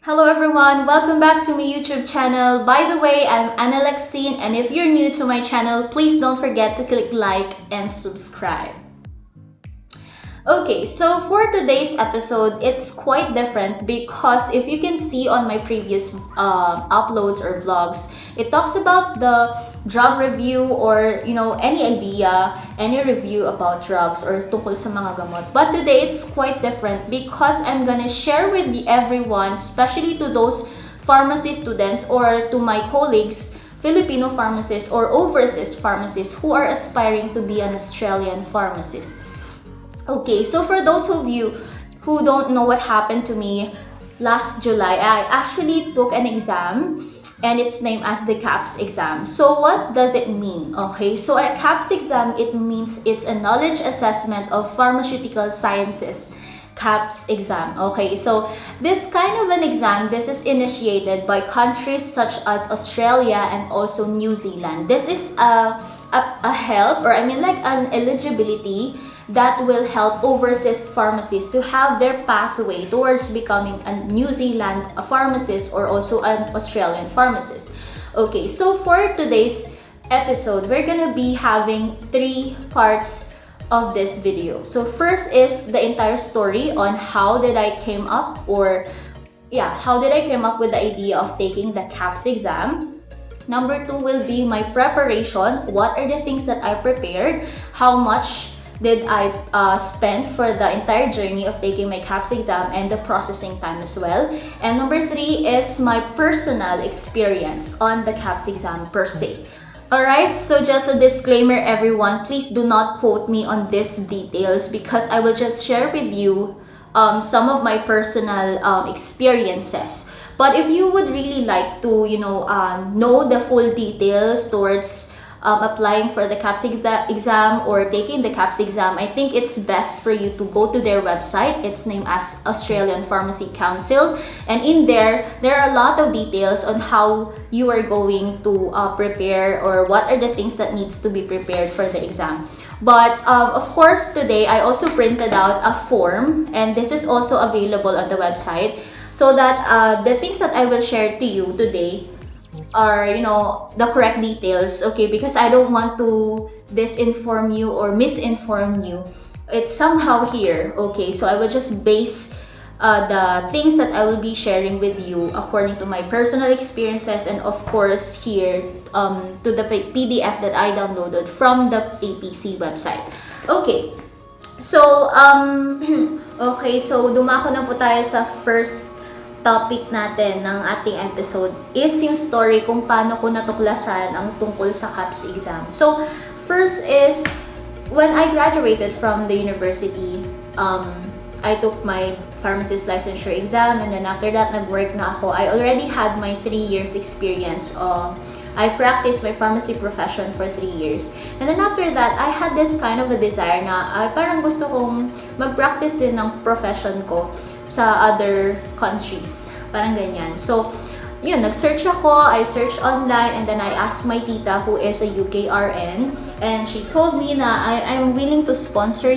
Hello everyone, welcome back to my YouTube channel. By the way, I'm Annalexine, and if you're new to my channel, please don't forget to click like and subscribe. Okay, so for today's episode, it's quite different because if you can see on my previous uploads or vlogs, it talks about the drug review or any idea, any review about drugs or tungkol sa mga gamot. But today it's quite different because I'm gonna share with everyone, especially to those pharmacy students or to my colleagues, Filipino pharmacists or overseas pharmacists who are aspiring to be an Australian pharmacist. Okay, so for those of you who don't know what happened to me last July, I actually took an exam and it's named as the KAPS exam. So what does it mean? Okay, so a KAPS exam, it means it's a knowledge assessment of pharmaceutical sciences. KAPS exam. Okay, so this kind of an exam, this is initiated by countries such as Australia and also New Zealand. This is a help, or I mean like an eligibility that will help overseas pharmacists to have their pathway towards becoming a New Zealand pharmacist or also an Australian pharmacist. Okay, so for today's episode, we're gonna be having three parts of this video. So first is the entire story on how did I came up with the idea of taking the KAPS exam. Number two will be my preparation. What are the things that I prepared? How much did I spend for the entire journey of taking my KAPS exam and the processing time as well. And number three is my personal experience on the KAPS exam per se. Alright, so just a disclaimer everyone, please do not quote me on these details because I will just share with you some of my personal experiences. But if you would really like to, know the full details towards applying for the KAPS exam or taking the KAPS exam, I think it's best for you to go to their website. It's named as Australian Pharmacy Council, and in there are a lot of details on how you are going to prepare or what are the things that needs to be prepared for the exam. But of course today I also printed out a form, and this is also available on the website, so that the things that I will share to you today are the correct details, okay, because I don't want to disinform you or misinform you. It's somehow here, okay, so I will just base the things that I will be sharing with you according to my personal experiences, and of course here to the PDF that I downloaded from the APC website. Okay, so okay, so dumako na po tayo sa first topic natin ng ating episode is yung story kung paano ko natuklasan ang tungkol sa KAPS exam. So, first is, when I graduated from the university, I took my pharmacist licensure exam, and then after that, nag-work na ako. I already had my 3 years experience. I practiced my pharmacy profession for 3 years. And then after that, I had this kind of a desire na parang gusto kong mag-practice din ng profession ko sa other countries. Parang ganyan. So, yun, nag-search ako, I searched online, and then I asked my tita who is a UK RN, and she told me na I'm willing to sponsor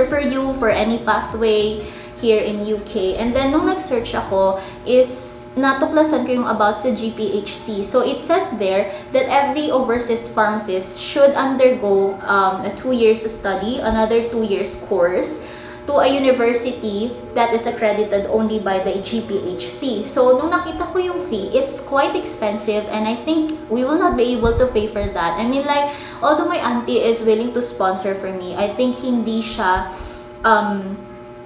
for you for any pathway here in UK. And then nung nag-search ako is natuklasan ko yung about sa GPHC. So it says there that every overseas pharmacist should undergo a 2 years study, another 2 years course to a university that is accredited only by the GPHC. So nung nakita ko yung fee, it's quite expensive, and I think we will not be able to pay for that. I mean, like, although my auntie is willing to sponsor for me, I think hindi siya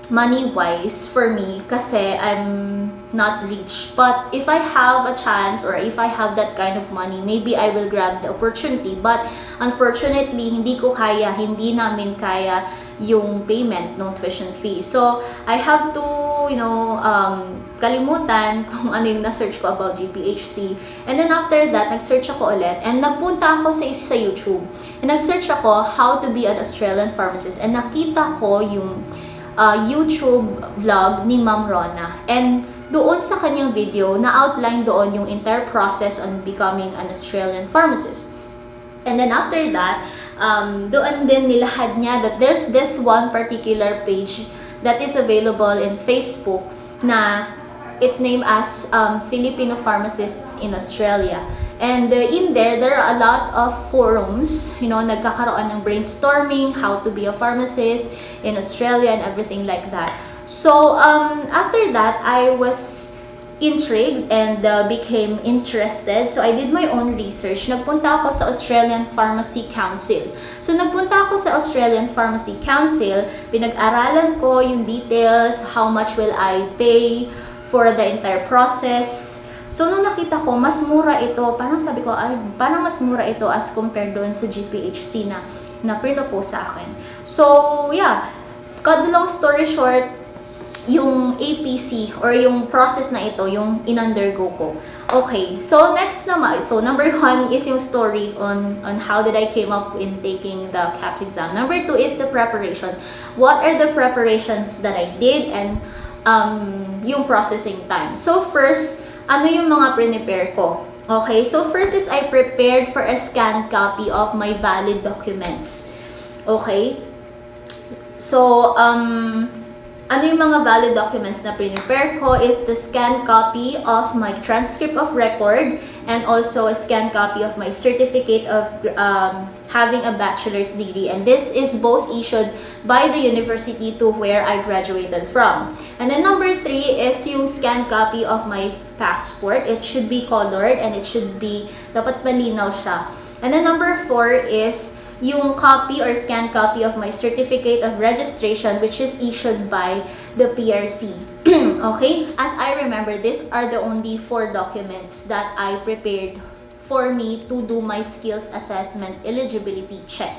money-wise for me kasi I'm not rich. But if I have a chance or if I have that kind of money, maybe I will grab the opportunity. But unfortunately, hindi namin kaya yung payment ng tuition fee. So, I have to, kalimutan kung ano yung na-search ko about GPHC. And then after that, nag-search ako ulit, and nagpunta ako sa YouTube. And nag-search ako how to be an Australian pharmacist, and nakita ko yung YouTube vlog ni Ma'am Rona. And doon sa kanyang video, na-outline doon yung entire process on becoming an Australian pharmacist. And then after that, doon din nilahad niya that there's this one particular page that is available in Facebook na it's named as Filipino Pharmacists in Australia. And in there are a lot of forums, nagkakaroon ng brainstorming, how to be a pharmacist in Australia and everything like that. So, after that, I was intrigued and became interested. So, I did my own research. Nagpunta ako sa Australian Pharmacy Council. So, nagpunta ako sa Australian Pharmacy Council, pinag-aralan ko yung details, how much will I pay for the entire process. So, nung nakita ko, mas mura ito, parang sabi ko, parang mas mura ito as compared doon sa GPHC na pinopose sa akin. So, yeah, cut the long story short, yung APC or yung process na ito, yung in-undergo ko. Okay, so next naman, so number 1 is yung story on how did I came up in taking the KAPS exam. Number 2 is the preparation. What are the preparations that I did and yung processing time. So first, ano yung mga prepare ko? Okay, so first is I prepared for a scanned copy of my valid documents. Okay? So, ano yung mga valid documents na prepare ko is the scanned copy of my transcript of record and also a scanned copy of my certificate of having a bachelor's degree. And this is both issued by the university to where I graduated from. And then number 3 is yung scanned copy of my passport. It should be colored and it should be, dapat malinaw siya. And then number 4 is yung copy or scanned copy of my certificate of registration, which is issued by the PRC. Okay? As I remember, these are the only 4 documents that I prepared for me to do my skills assessment eligibility check.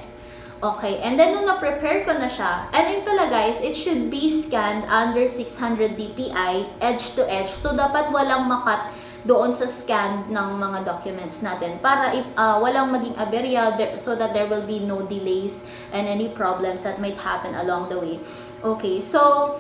Okay, and then nung na-prepare ko na siya, and yun pala guys, it should be scanned under 600 dpi, edge to edge. So, dapat walang makat doon sa scan ng mga documents natin para walang maging aberya so that there will be no delays and any problems that might happen along the way. Okay, so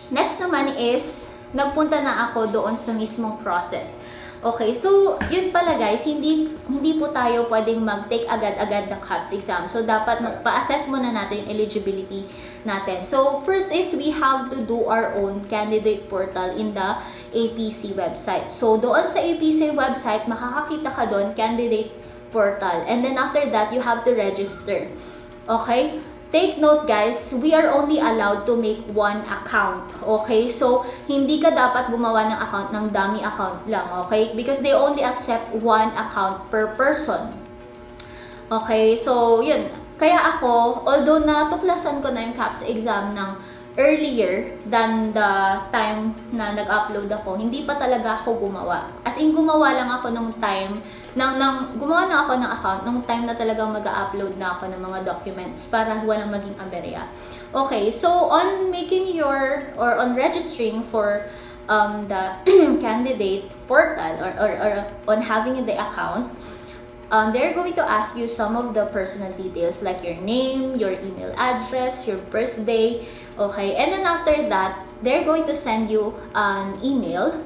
next naman is nagpunta na ako doon sa mismong process. Okay, so yun pala guys, hindi po tayo pwedeng mag-take agad-agad ng KAPS exam. So dapat magpa-assess muna natin yung eligibility natin. So first is we have to do our own candidate portal in the APC website. So doon sa APC website, makakakita ka doon candidate portal. And then after that, you have to register. Okay? Take note guys, we are only allowed to make 1 account. Okay? So, hindi ka dapat gumawa ng account ng dummy account lang. Okay? Because they only accept 1 account per person. Okay? So, yun. Kaya ako, although natuklasan ko na yung KAPS exam ng earlier than the time na nag-upload ako, hindi pa talaga ako gumawa. As in, gumawa lang ako nung time, gumawa na ako ng account nung time na talagang mag-upload na ako ng mga documents para walang maging aberya. Okay, so on making or on registering for the candidate portal or on having the account, they're going to ask you some of the personal details like your name, your email address, your birthday, okay? And then after that, they're going to send you an email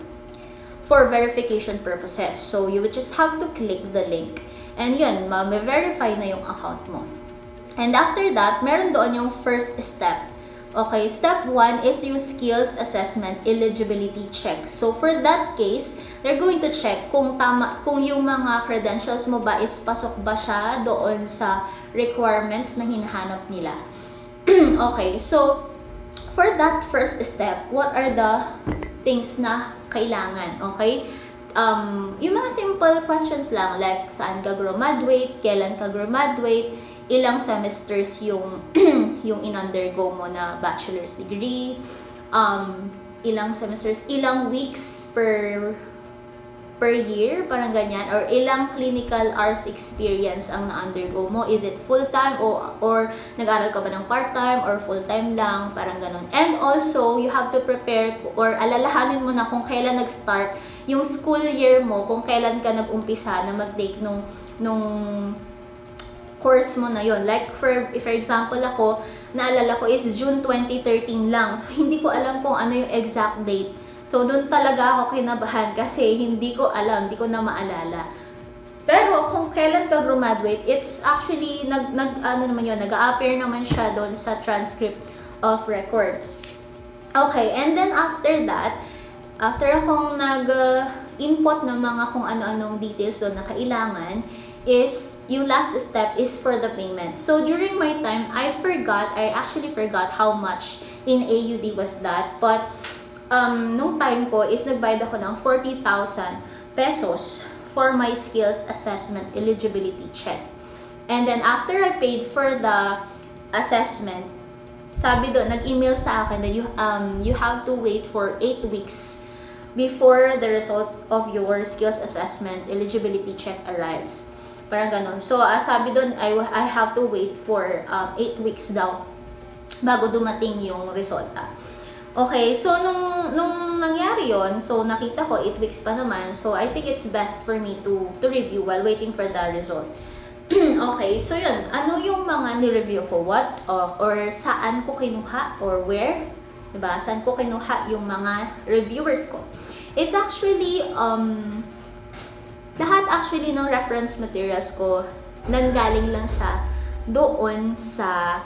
for verification purposes. So, you would just have to click the link. And yun, ma-verify na yung account mo. And after that, meron doon yung first step. Okay, step 1 is yung skills assessment eligibility check. So, for that case, they're going to check kung yung mga credentials mo ba is pasok ba siya doon sa requirements na hinahanap nila. Okay, so for that first step, what are the things na kailangan? Okay? Yung mga simple questions lang like saan ka graduate, kailan ka graduate, ilang semesters yung yung in-undergo mo na bachelor's degree, ilang semesters, ilang weeks per year, parang ganyan, or ilang clinical hours experience ang na-undergo mo. Is it full-time or nag-aral ka ba ng part-time or full-time lang, parang ganon. And also, you have to prepare or alalahanin mo na kung kailan nag-start yung school year mo, kung kailan ka nag-umpisa na mag-take nung course mo na yon. Like, for example ako, naalala ko is June 2013 lang. So, hindi ko alam kung ano yung exact date. So, doon talaga ako kinabahan kasi hindi ko alam, hindi ko na maalala. Pero, kung kailan ka graduate, it's actually, nag-a-appear naman siya doon sa transcript of records. Okay, and then after that, After akong nag-input ng mga kung ano-anong details doon na kailangan, is yung last step is for the payment. So during my time, I actually forgot how much in AUD was that. But nung time ko is nagbayad ako ng 40,000 pesos for my skills assessment eligibility check. And then after I paid for the assessment, sabi doon, nag-email sa akin that you have to wait for 8 weeks before the result of your skills assessment eligibility check arrives. Parang ganun. So, sabi doon, I have to wait for 8 weeks daw bago dumating yung resulta. Okay, so nung nangyari yon, so nakita ko 8 weeks pa naman. So, I think it's best for me to review while waiting for the result. Okay, so yun. Ano yung mga ni-review ko? What or saan ko kinuha or where? Diba? Saan ko kinuha yung mga reviewers ko? It's actually, lahat actually ng reference materials ko, nanggaling lang siya doon sa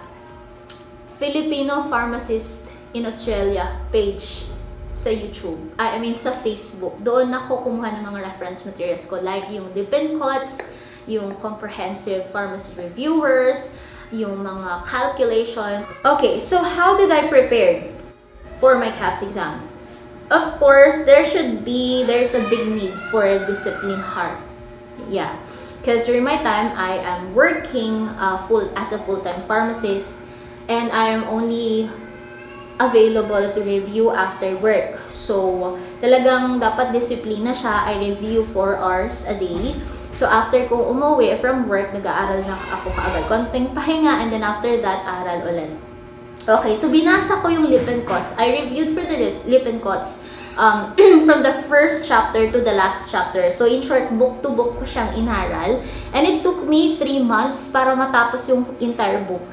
Filipino Pharmacist in Australia page sa YouTube. I mean, sa Facebook. Doon ako kumuha ng mga reference materials ko. Like yung Lippincotts, yung comprehensive pharmacy reviewers, yung mga calculations. Okay, so how did I prepare for my KAPS exam? Of course, there's a big need for discipline heart. Yeah, because during my time, I am working as a full-time pharmacist, and I am only available to review after work. So, talagang dapat disiplina siya. I review 4 hours a day. So, after ko umuwi from work, nag-aaral na ako kaagad. Konting pahinga, and then after that, aral ulit. Okay, so binasa ko yung Lippincotts. I reviewed for the Lippincotts from the first chapter to the last chapter. So, in short, book to book ko siyang inaral. And it took me 3 months para matapos yung entire book.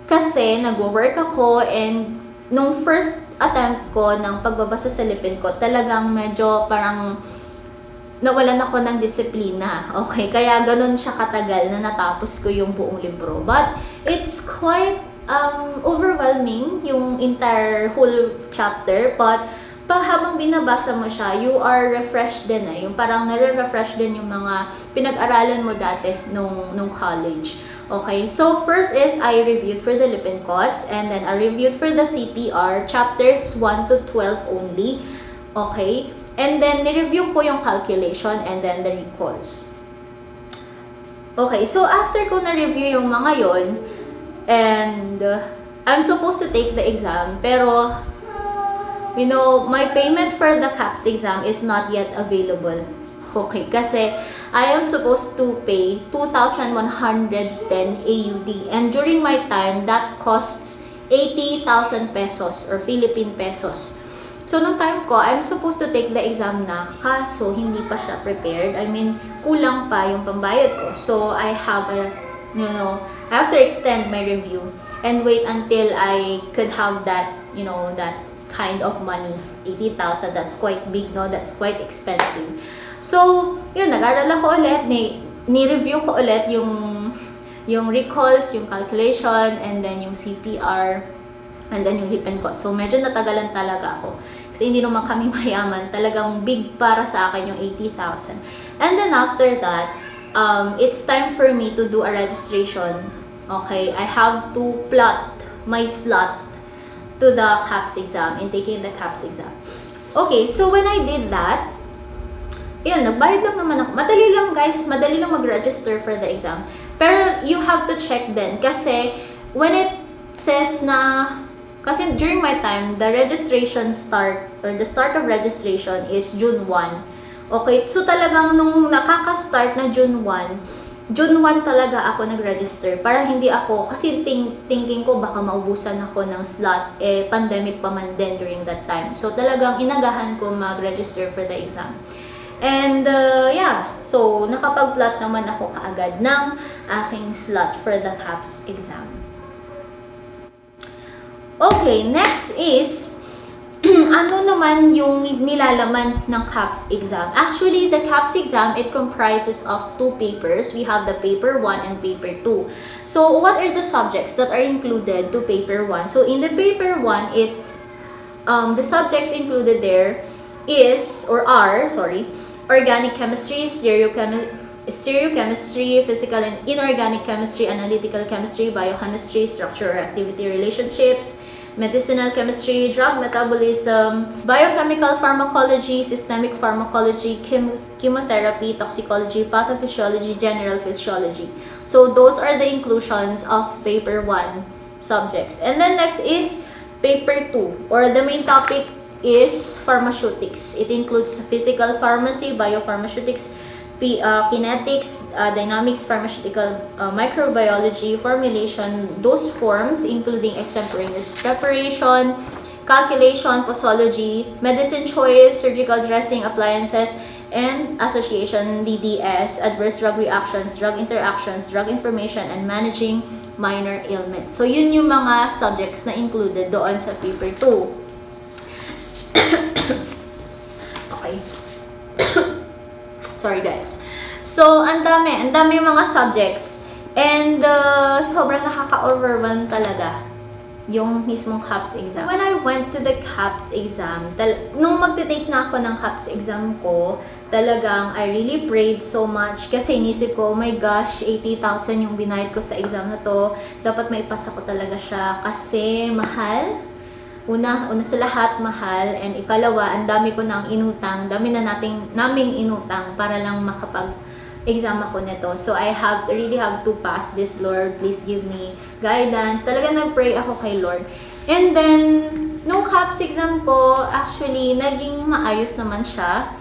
Kasi, nag-work ako, and nung first attempt ko ng pagbabasa sa Lippincott, talagang medyo parang nawalan ako ng disiplina. Okay, kaya ganun siya katagal na natapos ko yung buong libro. But it's quite overwhelming yung entire whole chapter. But habang binabasa mo siya, you are refreshed din Yung parang nare-refresh din yung mga pinag-aralan mo dati nung college. Okay, so first is I reviewed for the Lippincotts, and then I reviewed for the CPR, chapters 1 to 12 only. Okay, and then ni-review ko yung calculation and then the recalls. Okay, so after ko na-review yung mga yon, and I'm supposed to take the exam, pero you know, my payment for the KAPS exam is not yet available. Okay, kasi I am supposed to pay 2,110 AUD, and during my time, that costs 80,000 pesos or Philippine pesos. So, nung time ko, I'm supposed to take the exam na, kaso hindi pa siya prepared. I mean, kulang pa yung pambayad ko. So, I have to extend my review and wait until I could have that, that kind of money. 80,000, that's quite big, no? That's quite expensive. So, yun, nag-aral ako ulit, ni-review ko ulit yung recalls, yung calculation, and then yung CPR, and then yung Lippincott. So, medyo natagalan talaga ako. Kasi hindi naman kami mayaman. Talagang big para sa akin yung 80,000. And then after that, it's time for me to do a registration. Okay, I have to plot my slot to the KAPS exam in taking the KAPS exam. Okay, so when I did that, yun, nagbayad lang naman ako. Madali lang guys, madali lang mag-register for the exam. Pero you have to check din kasi when it says na, kasi during my time, the registration start or the start of registration is June 1. Okay, so talagang nung nakaka-start na June 1 talaga ako nag-register para hindi ako, kasi thinking ko baka maubusan ako ng slot, pandemic pa man din during that time. So talagang inagahan ko mag-register for the exam. And yeah, so nakapag-plot naman ako kaagad ng aking slot for the KAPS exam. Okay, next is ano naman yung nilalaman ng KAPS exam? Actually, the KAPS exam, it comprises of 2 papers. We have the paper 1 and paper 2. So, what are the subjects that are included to paper 1? So, in the paper 1, it's the subjects included there is, or are, sorry, organic chemistry, stereochemistry, physical and inorganic chemistry, analytical chemistry, biochemistry, structure or activity relationships, medicinal chemistry, drug metabolism, biochemical pharmacology, systemic pharmacology, chemotherapy, toxicology, pathophysiology, general physiology. So those are the inclusions of paper 1 subjects. And then next is paper 2, or the main topic is pharmaceutics. It includes physical pharmacy, biopharmaceutics, kinetics, dynamics, pharmaceutical, microbiology, formulation, dose forms, including extemporaneous preparation, calculation, posology, medicine choice, surgical dressing, appliances, and association, DDS, adverse drug reactions, drug interactions, drug information, and managing minor ailments. So, yun yung mga subjects na included doon sa paper 2. Okay. Sorry guys. So, ang dami mga subjects. And sobrang nakaka-overwhelm talaga yung mismong KAPS exam. When I went to the KAPS exam, nung magte-take na ako ng KAPS exam ko, talagang I really prayed so much kasi inisip ko, oh my gosh, 80,000 yung binayad ko sa exam na to. Dapat maipasa ko talaga siya kasi mahal. Una sa lahat, mahal. And ikalawa, ang dami ko nang inutang. Dami na naming inutang para lang makapag-exam ako nito. So, really have to pass this, Lord. Please give me guidance. Talaga nag-pray ako kay Lord. And then, nung KAPS exam ko, actually, naging maayos naman siya.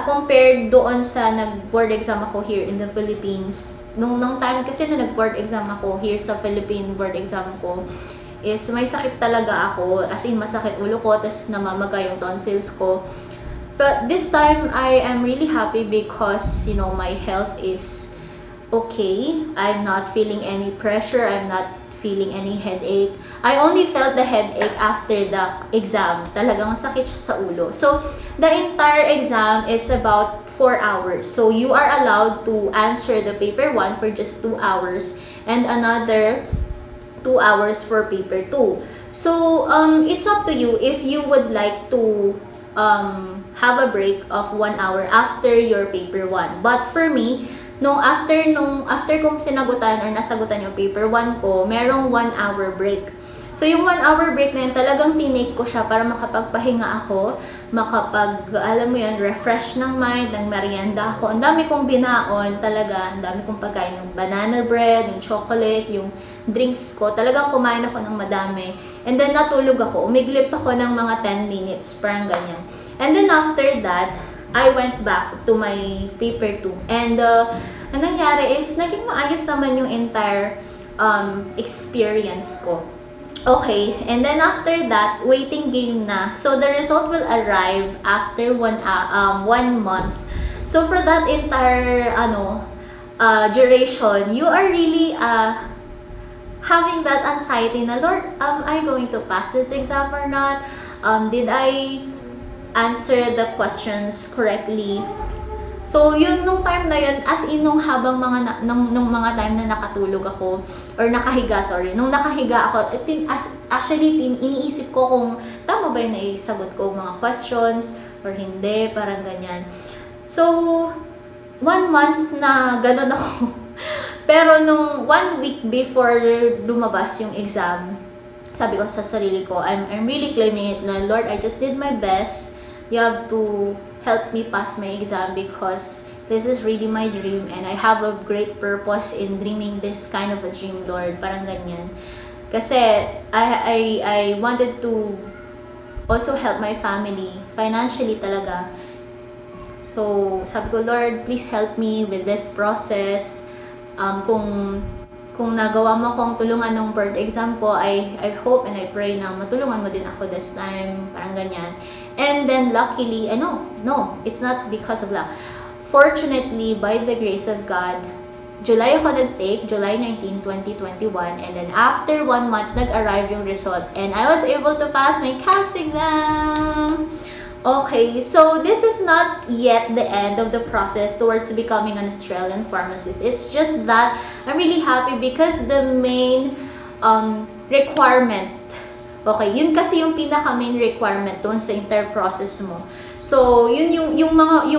Compared doon sa nag-board exam ako here in the Philippines. Nung time kasi na nag-board exam ako here sa Philippine board exam ko, is may sakit talaga ako, as in masakit ulo ko, tas namamaga yung tonsils ko. But this time, I am really happy because, you know, my health is okay. I'm not feeling any pressure, I'm not feeling any headache. I only felt the headache after the exam. Talagang sakit siya sa ulo. So, the entire exam, it's about 4 hours. So, you are allowed to answer the paper 1 for just 2 hours and another 2 hours for paper 2. So, it's up to you if you would like to have a break of 1 hour after your paper 1. But for me, after kong sinagutan or nasagutan yung paper 1 ko, merong 1 hour break. So, yung 1 hour break na yun, talagang tinake ko siya para makapagpahinga ako, alam mo yun, refresh ng mind, ng merienda ako. Ang dami kong binaon talaga, ang dami kong pagkain, yung banana bread, yung chocolate, yung drinks ko. Talagang kumain ako ng madami. And then, natulog ako. Umiglip ako ng mga 10 minutes, parang ganyan. And then, after that, I went back to my paper 2. And, ang nangyari is, naging maayos naman yung entire experience ko. Okay, and then after that, waiting game na. So, the result will arrive after 1 month. So, for that entire, duration, you are really, having that anxiety na, Lord, am I going to pass this exam or not? Did I answer the questions correctly? So, yun, nung time na yun, as in, nung nung mga time na nakatulog ako, or nakahiga, nung nakahiga ako, iniisip ko kung tama ba yung naisagot ko mga questions, or hindi, parang ganyan. So, 1 month na ganun ako. Pero nung 1 week before lumabas yung exam, sabi ko sa sarili ko, I'm really claiming it na, Lord, I just did my best. You have to help me pass my exam because this is really my dream and I have a great purpose in dreaming this kind of a dream, Lord. Parang ganyan. Kasi I wanted to also help my family financially talaga. So, sabi ko, Lord, please help me with this process. Kung nagawa mo akong tulungan ng board exam ko, I hope and I pray na matulungan mo din ako this time. Parang ganyan. And then, luckily, no, it's not because of luck. Fortunately, by the grace of God, July ako nag-take, July 19, 2021. And then, after 1 month, nag-arrive yung result. And I was able to pass my KAPS exam. Okay, so this is not yet the end of the process towards becoming an Australian pharmacist. It's just that I'm really happy because the main requirement Okay, yun kasi yung pinaka main requirement doon sa entire process mo. So, yun yung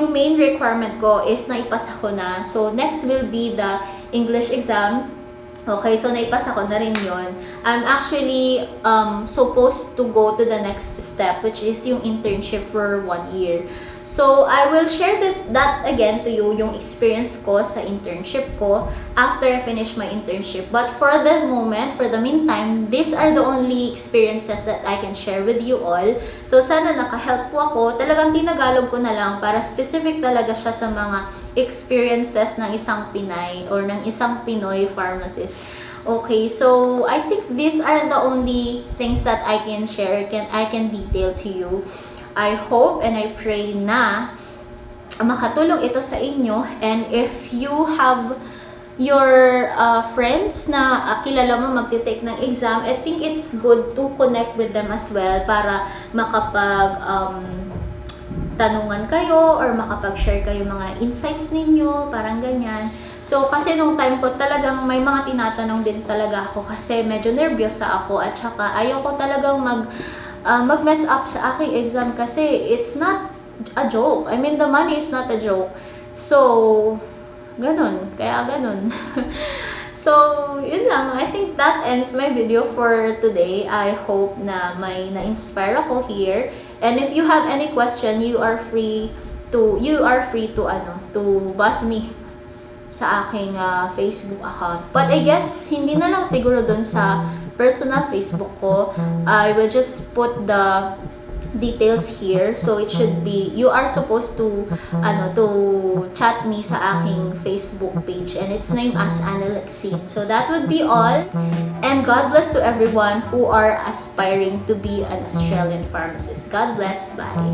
main requirement ko is naipasa ko na. So, next will be the English exam. Okay, so naipasa ko na rin yun. I'm actually supposed to go to the next step, which is yung internship for 1 year. So, I will share that again to you, yung experience ko sa internship ko after I finish my internship. But for the moment, for the meantime, these are the only experiences that I can share with you all. So, sana naka-help po ako. Talagang tinagalog ko na lang para specific talaga siya sa mga experiences ng isang Pinay or ng isang Pinoy pharmacist. Okay, so I think these are the only things that I can share, I can detail to you. I hope and I pray na makatulong ito sa inyo, and if you have your friends na kilala mo magte-take ng exam, I think it's good to connect with them as well para makapag tanungan kayo or makapag-share kayo mga insights ninyo, parang ganyan. So, kasi nung time ko talagang may mga tinatanong din talaga ako kasi medyo nervyosa ako at saka ayoko talagang mag-mess up sa aking exam kasi it's not a joke. I mean, the money is not a joke. So, ganun. Kaya ganun. So, yun lang. I think that ends my video for today. I hope na may na-inspire ako here. And if you have any question, you are free to buzz me sa aking Facebook account. But I guess hindi na lang siguro dun sa personal Facebook ko. I will just put the details here. So it should be, you are supposed to chat me sa aking Facebook page, and it's named as Annalexine. So that would be all, and God bless to everyone who are aspiring to be an Australian pharmacist. God bless. Bye.